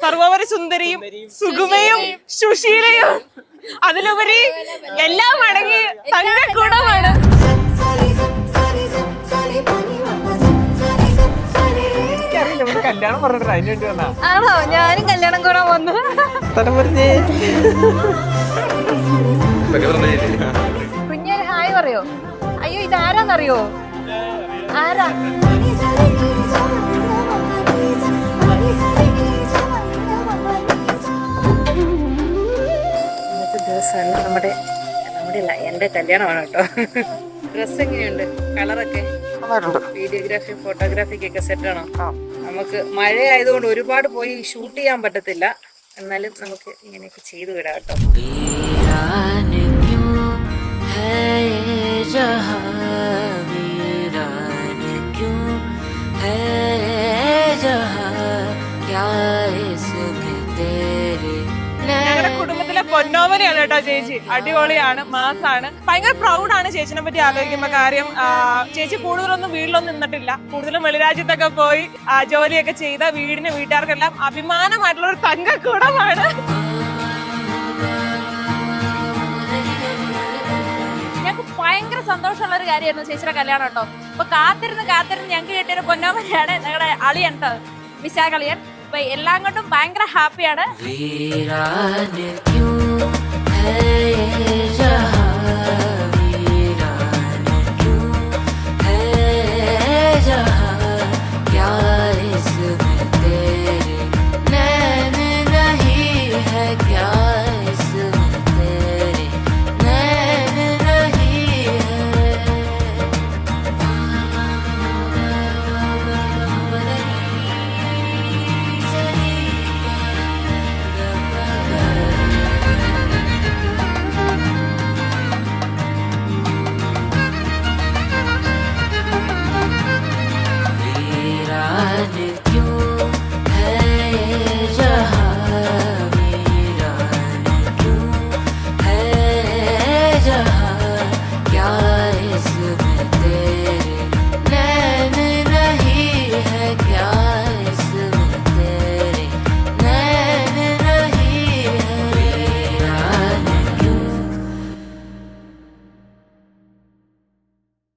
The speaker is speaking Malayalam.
സർവോപരി സുന്ദരിയും സുഗമയും സുശീലയും അതിലുപരി എല്ലാം അടങ്ങി തങ്കക്കൂടമാണ്. കല്യാണം പറഞ്ഞിട്ട് അതിന് വേണ്ടി വന്നാ. ആണോ? ഞാനും കല്യാണം കൂടാൻ വന്നു. കുഞ്ഞ് ഹായ് പറയോ? അയ്യോ ഇതാരാന്നറിയോ? ആരാ? ഇന്നത്തെ ദിവസമാണ് നമ്മുടെ എന്റെ കല്യാണമാണ് കേട്ടോ. ഡ്രസ് എങ്ങനെയുണ്ട്? കളറൊക്കെ വീഡിയോഗ്രാഫി ഫോട്ടോഗ്രാഫിക്കൊക്കെ സെറ്റാണോ? നമുക്ക് മഴ ആയതുകൊണ്ട് ഒരുപാട് പോയി ഷൂട്ട് ചെയ്യാൻ പറ്റത്തില്ല, എന്നാലും നമുക്ക് ഇങ്ങനെയൊക്കെ ചെയ്തു വിടാം കേട്ടോ. ഞങ്ങളുടെ കുടുംബത്തിലെ പൊന്നോമനയാണ് കേട്ടോ ചേച്ചി. അടിപൊളിയാണ്, മാസാണ്. ഭയങ്കര പ്രൗഡാണ് ചേച്ചിനെ പറ്റി ആലോചിക്കുമ്പോ. കാര്യം ചേച്ചി കൂടുതലൊന്നും വീട്ടിലൊന്നും നിന്നിട്ടില്ല. കൂടുതലും വെളിരാജ്യത്തൊക്കെ പോയി ജോലിയൊക്കെ ചെയ്ത വീട്ടുകാർക്കെല്ലാം അഭിമാനമായിട്ടുള്ള ഒരു തങ്കക്കൂടമാണ്. ഞങ്ങൾക്ക് ഭയങ്കര സന്തോഷമുള്ള ഒരു കാര്യമായിരുന്നു ചേച്ചിയുടെ കല്യാണം കേട്ടോ. അപ്പൊ കാത്തിരുന്ന് ഞങ്ങൾക്ക് കിട്ടിയൊരു പൊന്നോമനയാണ് ഞങ്ങളുടെ അളിയൻ കേട്ടോ, വിശാഖ അളിയൻ. അപ്പൊ എല്ലാം കൊണ്ടും ഭയങ്കര ഹാപ്പിയാണ്.